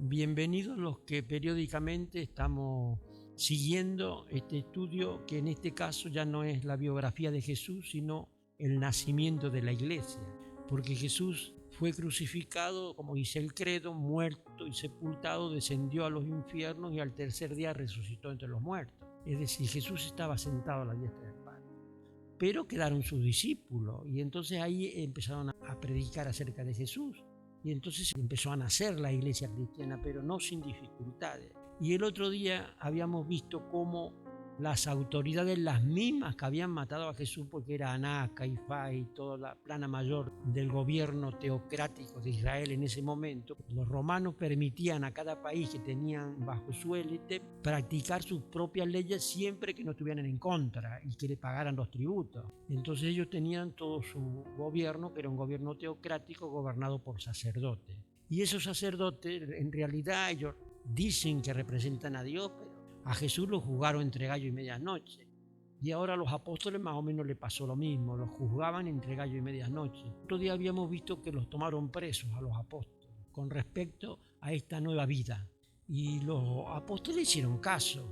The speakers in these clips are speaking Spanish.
Bienvenidos los que periódicamente estamos siguiendo este estudio, que en este caso ya no es la biografía de Jesús, sino el nacimiento de la iglesia. Porque Jesús fue crucificado, como dice el credo, muerto y sepultado, descendió a los infiernos y al tercer día resucitó entre los muertos. Es decir, Jesús estaba sentado a la diestra del Padre. Pero quedaron sus discípulos y entonces ahí empezaron a predicar acerca de Jesús. Y entonces empezó a nacer la iglesia cristiana, pero no sin dificultades. Y el otro día habíamos visto cómo las autoridades, las mismas que habían matado a Jesús, porque era Anás, Caifás y toda la plana mayor del gobierno teocrático de Israel en ese momento, los romanos permitían a cada país que tenían bajo su élite practicar sus propias leyes siempre que no estuvieran en contra y que le pagaran los tributos. Entonces ellos tenían todo su gobierno, que era un gobierno teocrático gobernado por sacerdotes. Y esos sacerdotes, en realidad, ellos dicen que representan a Dios, pero a Jesús lo juzgaron entre gallo y medianoche. Y ahora a los apóstoles más o menos le pasó lo mismo, los juzgaban entre gallo y medianoche. Otro día habíamos visto que los tomaron presos a los apóstoles con respecto a esta nueva vida. Y los apóstoles hicieron caso.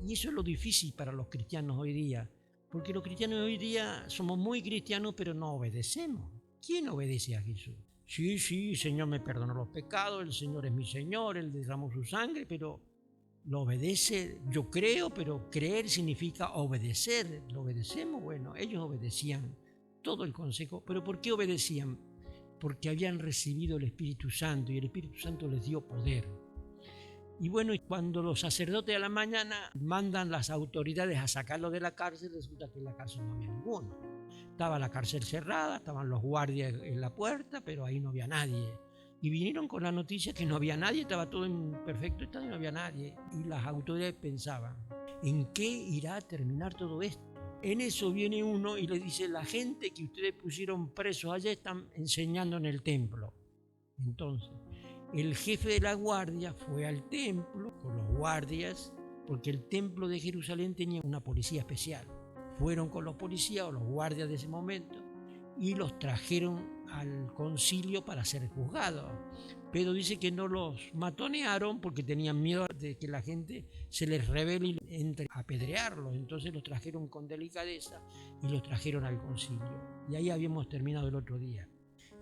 Y eso es lo difícil para los cristianos hoy día, porque los cristianos hoy día somos muy cristianos, pero no obedecemos. ¿Quién obedece a Jesús? Sí, el Señor me perdonó los pecados, el Señor es mi Señor, Él derramó su sangre, pero lo obedece, yo creo, pero creer significa obedecer. ¿Lo obedecemos? Bueno, ellos obedecían todo el consejo. ¿Pero por qué obedecían? Porque habían recibido el Espíritu Santo y el Espíritu Santo les dio poder. Y bueno, cuando los sacerdotes a la mañana mandan las autoridades a sacarlo de la cárcel, resulta que en la cárcel no había ninguno. Estaba la cárcel cerrada, estaban los guardias en la puerta, pero ahí no había nadie. Y vinieron con la noticia que no había nadie, estaba todo en perfecto estado y no había nadie. Y las autoridades pensaban, ¿en qué irá a terminar todo esto? En eso viene uno y le dice, la gente que ustedes pusieron presos allá están enseñando en el templo. Entonces, el jefe de la guardia fue al templo con los guardias, porque el templo de Jerusalén tenía una policía especial. Fueron con los policías o los guardias de ese momento y los trajeron al concilio para ser juzgados. Pedro dice que no los matonearon porque tenían miedo de que la gente se les rebele y entre a apedrearlos. Entonces los trajeron con delicadeza y los trajeron al concilio. Y ahí habíamos terminado el otro día.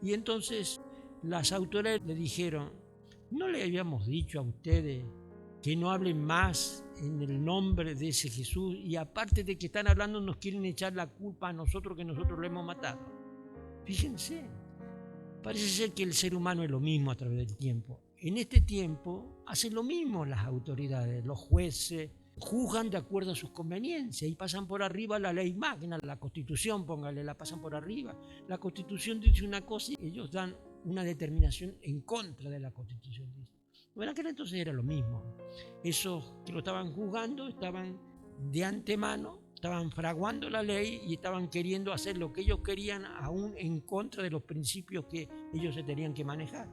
Y entonces las autoridades le dijeron, ¿no le habíamos dicho a ustedes que no hablen más en el nombre de ese Jesús? Y aparte de que están hablando, nos quieren echar la culpa a nosotros que nosotros lo hemos matado. Fíjense, parece ser que el ser humano es lo mismo a través del tiempo. En este tiempo hacen lo mismo las autoridades, los jueces, juzgan de acuerdo a sus conveniencias y pasan por arriba la ley magna, la Constitución, póngale, la pasan por arriba. La Constitución dice una cosa y ellos dan una determinación en contra de la Constitución. Bueno, aquel entonces era lo mismo. Esos que lo estaban juzgando estaban de antemano, estaban fraguando la ley y estaban queriendo hacer lo que ellos querían, aún en contra de los principios que ellos se tenían que manejar.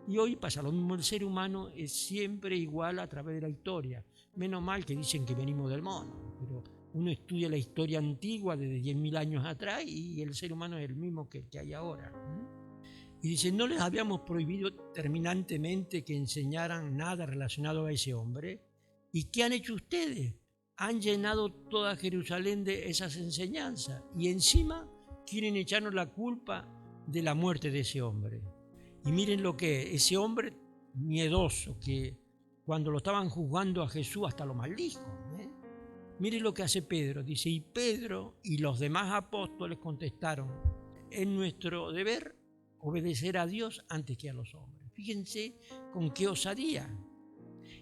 Y hoy pasa lo mismo, el ser humano es siempre igual a través de la historia. Menos mal que dicen que venimos del mono, pero uno estudia la historia antigua desde 10.000 años atrás y el ser humano es el mismo que hay ahora. Y dicen, ¿no les habíamos prohibido terminantemente que enseñaran nada relacionado a ese hombre? ¿Y qué han hecho ustedes? Han llenado toda Jerusalén de esas enseñanzas y encima quieren echarnos la culpa de la muerte de ese hombre. Y miren lo que es, ese hombre miedoso que cuando lo estaban juzgando a Jesús hasta lo maldijo. Miren lo que hace Pedro, dice, y Pedro y los demás apóstoles contestaron, es nuestro deber obedecer a Dios antes que a los hombres. Fíjense con qué osadía.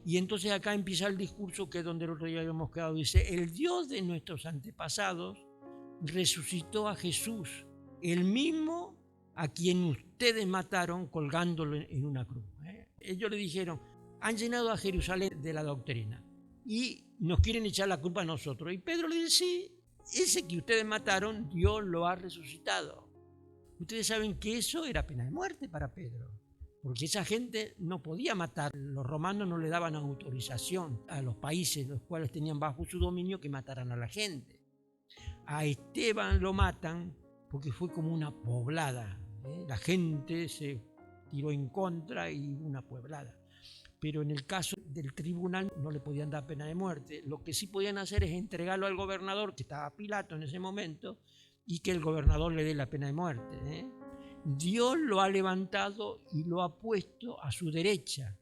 Y entonces acá empieza el discurso que es donde el otro día habíamos quedado. Dice, el Dios de nuestros antepasados resucitó a Jesús, el mismo a quien ustedes mataron colgándolo en una cruz. Ellos le dijeron, han llenado a Jerusalén de la doctrina y nos quieren echar la culpa a nosotros. Y Pedro le dice, sí, ese que ustedes mataron, Dios lo ha resucitado. Ustedes saben que eso era pena de muerte para Pedro, porque esa gente no podía matar. Los romanos no le daban autorización a los países los cuales tenían bajo su dominio que mataran a la gente. A Esteban lo matan porque fue como una poblada. La gente se tiró en contra y una pueblada. pero en el caso del tribunal no le podían dar pena de muerte. Lo que sí podían hacer es entregarlo al gobernador, que estaba Pilato en ese momento, y que el gobernador le dé la pena de muerte. Dios lo ha levantado y lo ha puesto a su derecha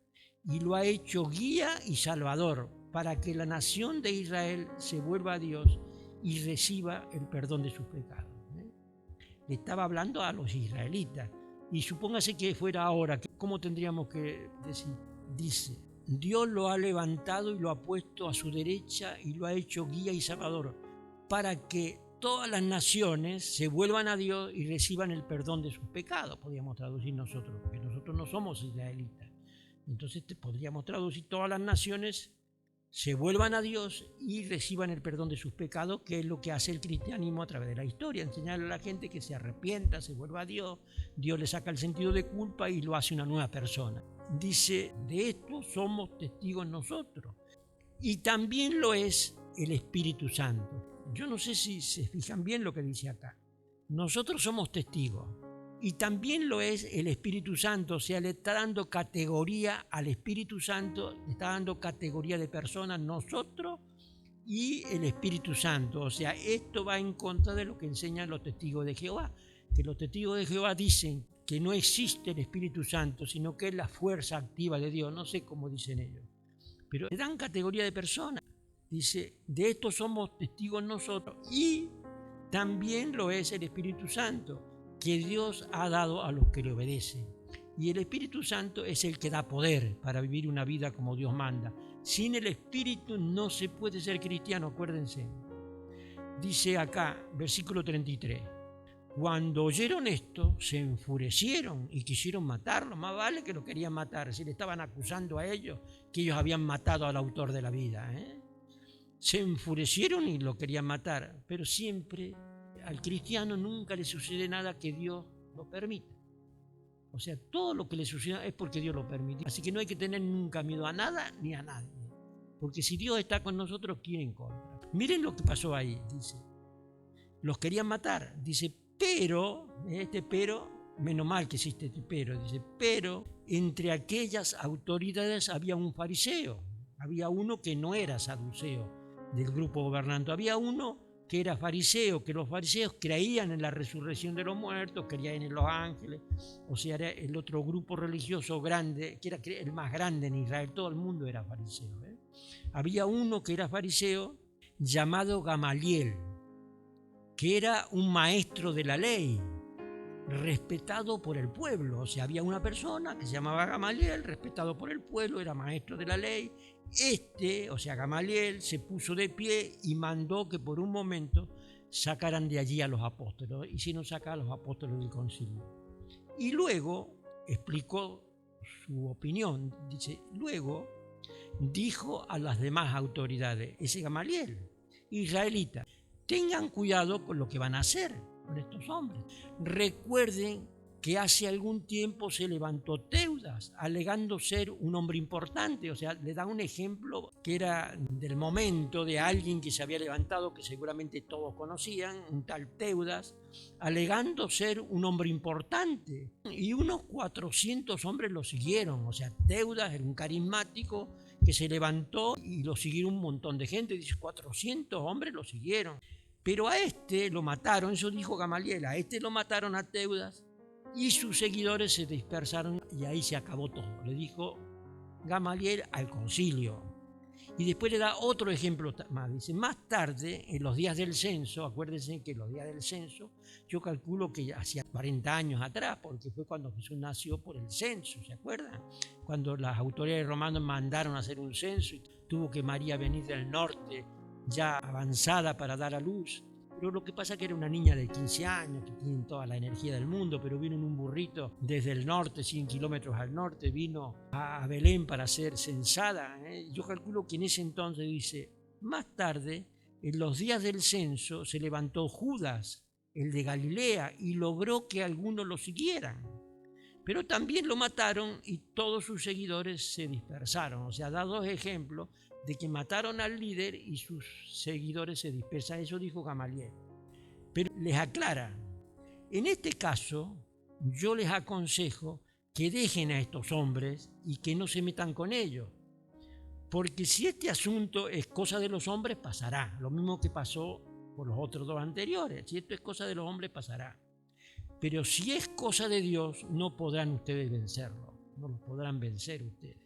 y lo ha hecho guía y salvador para que la nación de Israel se vuelva a Dios y reciba el perdón de sus pecados. Le estaba hablando a los israelitas. Y supóngase que fuera ahora, ¿cómo tendríamos que decir? Dice, Dios lo ha levantado y lo ha puesto a su derecha y lo ha hecho guía y salvador para que todas las naciones se vuelvan a Dios y reciban el perdón de sus pecados, podríamos traducir nosotros, porque nosotros no somos israelitas. Entonces podríamos traducir todas las naciones se vuelvan a Dios y reciban el perdón de sus pecados, que es lo que hace el cristianismo a través de la historia, enseñarle a la gente que se arrepienta, se vuelva a Dios, Dios le saca el sentido de culpa y lo hace una nueva persona. Dice, de esto somos testigos nosotros, y también lo es el Espíritu Santo. Yo no sé si se fijan bien lo que dice acá. Nosotros somos testigos, y también lo es el Espíritu Santo, o sea, le está dando categoría al Espíritu Santo, le está dando categoría de personas, nosotros y el Espíritu Santo. O sea, esto va en contra de lo que enseñan los testigos de Jehová, que los testigos de Jehová dicen que no existe el Espíritu Santo, sino que es la fuerza activa de Dios, no sé cómo dicen ellos, pero le dan categoría de personas. Dice, de esto somos testigos nosotros y también lo es el Espíritu Santo, que Dios ha dado a los que le obedecen. Y el Espíritu Santo es el que da poder para vivir una vida como Dios manda. Sin el Espíritu no se puede ser cristiano, acuérdense. Dice acá, versículo 33, cuando oyeron esto, se enfurecieron y quisieron matarlo. Más vale que lo querían matar, si le estaban acusando a ellos que ellos habían matado al autor de la vida. Se enfurecieron y lo querían matar, pero siempre al cristiano nunca le sucede nada que Dios lo permita. O sea, todo lo que le suceda es porque Dios lo permite. Así que no hay que tener nunca miedo a nada ni a nadie. Porque si Dios está con nosotros, ¿quién en contra? Miren lo que pasó ahí, dice. Los querían matar, dice, pero, menos mal que existe este pero, dice, pero entre aquellas autoridades había un fariseo, había uno que no era saduceo del grupo gobernante, había uno que era fariseo, que los fariseos creían en la resurrección de los muertos, creían en los ángeles, o sea, era el otro grupo religioso grande, que era el más grande en Israel, todo el mundo era fariseo. Había uno que era fariseo llamado Gamaliel, que era un maestro de la ley, respetado por el pueblo. O sea, había una persona que se llamaba Gamaliel, respetado por el pueblo, era maestro de la ley. O sea, Gamaliel, se puso de pie y mandó que por un momento sacaran de allí a los apóstoles, hicieron sacar a los apóstoles del concilio. Y luego explicó su opinión, dice, luego dijo a las demás autoridades, ese Gamaliel, israelita, tengan cuidado con lo que van a hacer con estos hombres. Recuerden que hace algún tiempo se levantó Teudas, alegando ser un hombre importante. O sea, le da un ejemplo que era del momento de alguien que se había levantado, que seguramente todos conocían, un tal Teudas, alegando ser un hombre importante. Y unos 400 hombres lo siguieron. O sea, Teudas era un carismático que se levantó y lo siguieron un montón de gente. Dice, 400 hombres lo siguieron. Pero a este lo mataron, eso dijo Gamaliel, a este lo mataron a Teudas y sus seguidores se dispersaron y ahí se acabó todo. Le dijo Gamaliel al concilio. Y después le da otro ejemplo más. Dice, más tarde, en los días del censo, acuérdense que los días del censo, yo calculo que hacía 40 años atrás, porque fue cuando Jesús nació por el censo, ¿se acuerdan? Cuando las autoridades romanas mandaron a hacer un censo y tuvo que María venir del norte, ya avanzada para dar a luz. Pero lo que pasa es que era una niña de 15 años, que tiene toda la energía del mundo, pero vino en un burrito desde el norte, 100 kilómetros al norte, vino a Belén para ser censada. Yo calculo que en ese entonces, dice, más tarde, en los días del censo, se levantó Judas, el de Galilea, y logró que algunos lo siguieran. Pero también lo mataron y todos sus seguidores se dispersaron. O sea, da dos ejemplos de que mataron al líder y sus seguidores se dispersan. Eso dijo Gamaliel. Pero les aclara, en este caso yo les aconsejo que dejen a estos hombres y que no se metan con ellos. Porque si este asunto es cosa de los hombres, pasará. Lo mismo que pasó por los otros dos anteriores. Si esto es cosa de los hombres, pasará. Pero si es cosa de Dios, no podrán ustedes vencerlo. No lo podrán vencer ustedes.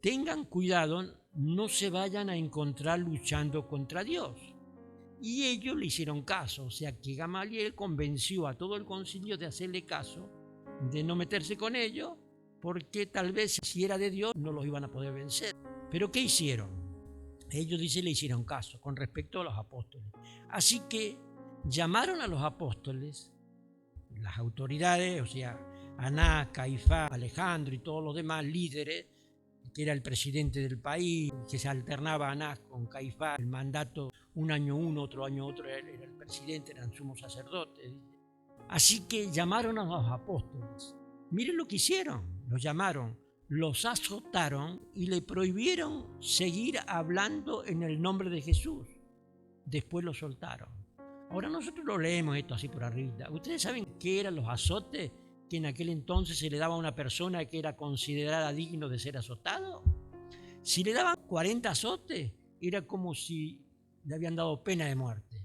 Tengan cuidado, no se vayan a encontrar luchando contra Dios. Y ellos le hicieron caso. O sea que Gamaliel convenció a todo el concilio de hacerle caso, de no meterse con ellos, porque tal vez si era de Dios no los iban a poder vencer. ¿Pero qué hicieron? Ellos, dice, le hicieron caso con respecto a los apóstoles. Así que llamaron a los apóstoles, las autoridades, o sea, Anás, Caifás, Alejandro y todos los demás líderes, que era el presidente del país, que se alternaba Anás con Caifás, el mandato un año uno, otro año otro, era el presidente, eran sumos sacerdotes. Así que llamaron a los apóstoles. Miren lo que hicieron, los llamaron, los azotaron y le prohibieron seguir hablando en el nombre de Jesús. Después los soltaron. Ahora nosotros lo leemos esto así por arriba. ¿Ustedes saben qué eran los azotes que en aquel entonces se le daba a una persona que era considerada digno de ser azotado? Si le daban 40 azotes, era como si le habían dado pena de muerte.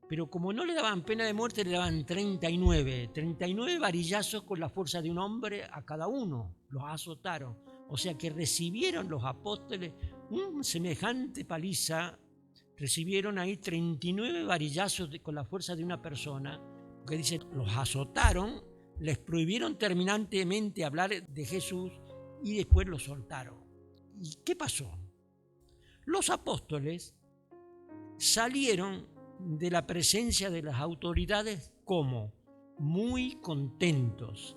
Pero como no le daban pena de muerte, le daban 39 varillazos con la fuerza de un hombre a cada uno. Los azotaron. O sea que recibieron los apóstoles un semejante paliza. Recibieron ahí 39 varillazos con la fuerza de una persona. Que dice, los azotaron, les prohibieron terminantemente hablar de Jesús y después los soltaron. ¿Y qué pasó? Los apóstoles salieron de la presencia de las autoridades como muy contentos,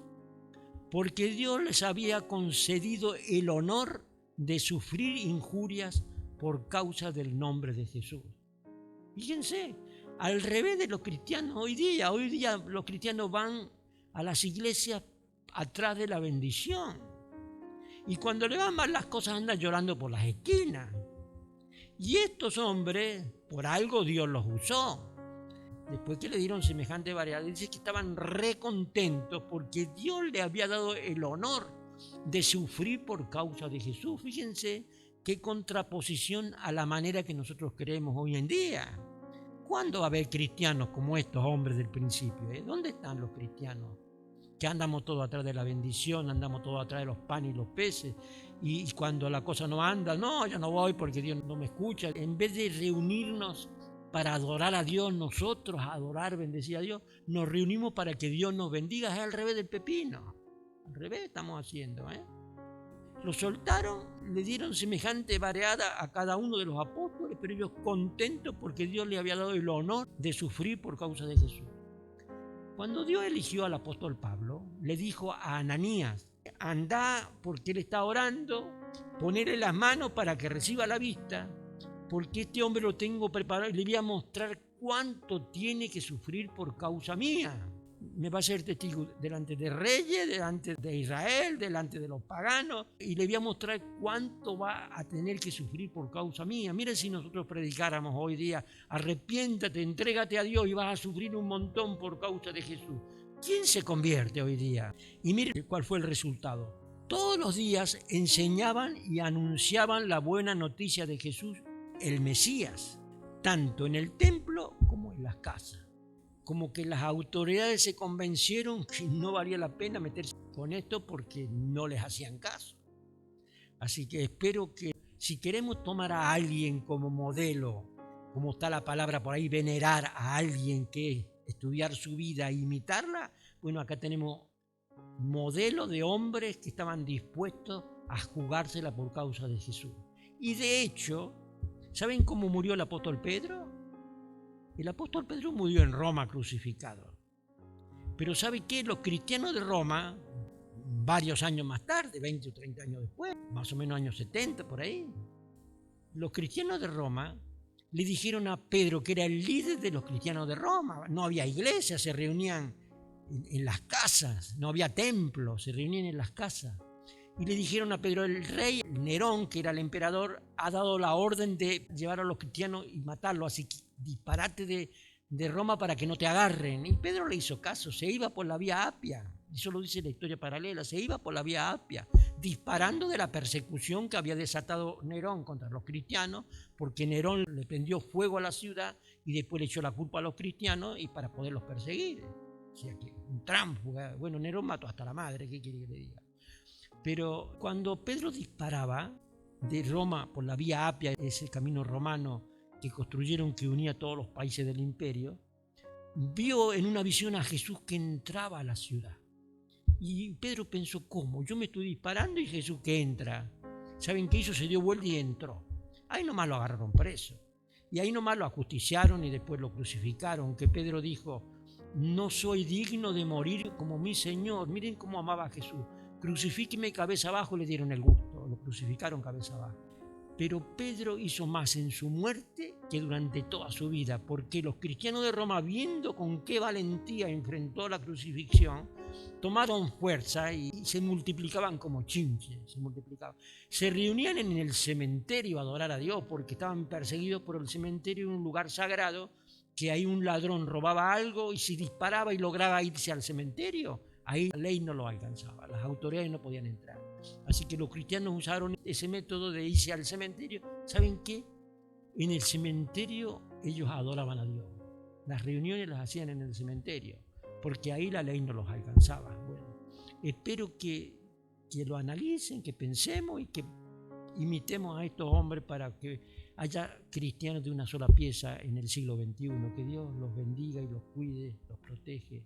porque Dios les había concedido el honor de sufrir injurias por causa del nombre de Jesús. Fíjense, al revés de los cristianos hoy día los cristianos van a las iglesias atrás de la bendición, y cuando le van mal las cosas andan llorando por las esquinas. Y estos hombres, por algo Dios los usó. Después que le dieron semejante variedad, dice que estaban recontentos porque Dios le había dado el honor de sufrir por causa de Jesús. Fíjense qué contraposición a la manera que nosotros creemos hoy en día. ¿Cuándo va a haber cristianos como estos hombres del principio? ¿Dónde están los cristianos? Que andamos todos atrás de la bendición, andamos todos atrás de los panes y los peces, y cuando la cosa no anda, no, yo no voy porque Dios no me escucha. En vez de reunirnos para adorar a Dios, nosotros adorar, bendecir a Dios, nos reunimos para que Dios nos bendiga. Es al revés del pepino, al revés estamos haciendo. Lo soltaron, le dieron semejante variada a cada uno de los apóstoles, pero ellos contentos porque Dios le había dado el honor de sufrir por causa de Jesús. Cuando Dios eligió al apóstol Pablo, le dijo a Ananías, anda porque él está orando, ponerle las manos para que reciba la vista, porque este hombre lo tengo preparado y le voy a mostrar cuánto tiene que sufrir por causa mía. Me va a ser testigo delante de reyes, delante de Israel, delante de los paganos, y le voy a mostrar cuánto va a tener que sufrir por causa mía. Miren, si nosotros predicáramos hoy día, arrepiéntate, entrégate a Dios y vas a sufrir un montón por causa de Jesús. ¿Quién se convierte hoy día? Y miren cuál fue el resultado. Todos los días enseñaban y anunciaban la buena noticia de Jesús, el Mesías, tanto en el templo como en las casas. Como que las autoridades se convencieron que no valía la pena meterse con esto porque no les hacían caso. Así que espero que si queremos tomar a alguien como modelo, como está la palabra por ahí, venerar a alguien, que estudiar su vida e imitarla, bueno, acá tenemos modelos de hombres que estaban dispuestos a jugársela por causa de Jesús. Y de hecho, ¿saben cómo murió el apóstol Pedro? El apóstol Pedro murió en Roma crucificado. Pero ¿sabe qué? Los cristianos de Roma, varios años más tarde, 20 o 30 años después, más o menos años 70 por ahí, los cristianos de Roma le dijeron a Pedro, que era el líder de los cristianos de Roma, no había iglesia, se reunían en las casas, no había templo, se reunían en las casas. Y le dijeron a Pedro, el rey Nerón, que era el emperador, ha dado la orden de llevar a los cristianos y matarlos, así que disparate de Roma para que no te agarren. Y Pedro le hizo caso, se iba por la vía Apia. Eso lo dice la historia paralela. Se iba por la vía Apia, disparando de la persecución que había desatado Nerón contra los cristianos, porque Nerón le prendió fuego a la ciudad y después le echó la culpa a los cristianos y para poderlos perseguir. O sea, que un tránsfuga. Bueno, Nerón mató hasta la madre, ¿qué quiere que le diga? Pero cuando Pedro disparaba de Roma por la vía Apia, ese camino romano que construyeron que unía a todos los países del imperio, vio en una visión a Jesús que entraba a la ciudad. Y Pedro pensó, ¿cómo? Yo me estoy disparando y Jesús que entra. ¿Saben qué hizo? Se dio vuelta y entró. Ahí nomás lo agarraron preso. Y ahí nomás lo ajusticiaron y después lo crucificaron. Que Pedro dijo, no soy digno de morir como mi Señor. Miren cómo amaba a Jesús. Crucifíqueme cabeza abajo, le dieron el gusto. Lo crucificaron cabeza abajo. Pero Pedro hizo más en su muerte que durante toda su vida, porque los cristianos de Roma, viendo con qué valentía enfrentó la crucifixión, tomaron fuerza y se multiplicaban como chinches, se reunían en el cementerio a adorar a Dios, porque estaban perseguidos por el cementerio, en un lugar sagrado, que ahí un ladrón robaba algo y si disparaba y lograba irse al cementerio, ahí la ley no lo alcanzaba, las autoridades no podían entrar. Así que los cristianos usaron ese método de irse al cementerio. ¿Saben qué? En el cementerio ellos adoraban a Dios. Las reuniones las hacían en el cementerio, porque ahí la ley no los alcanzaba. Bueno, espero que lo analicen, que pensemos y que imitemos a estos hombres para que haya cristianos de una sola pieza en el siglo XXI. Que Dios los bendiga y los cuide, los protege.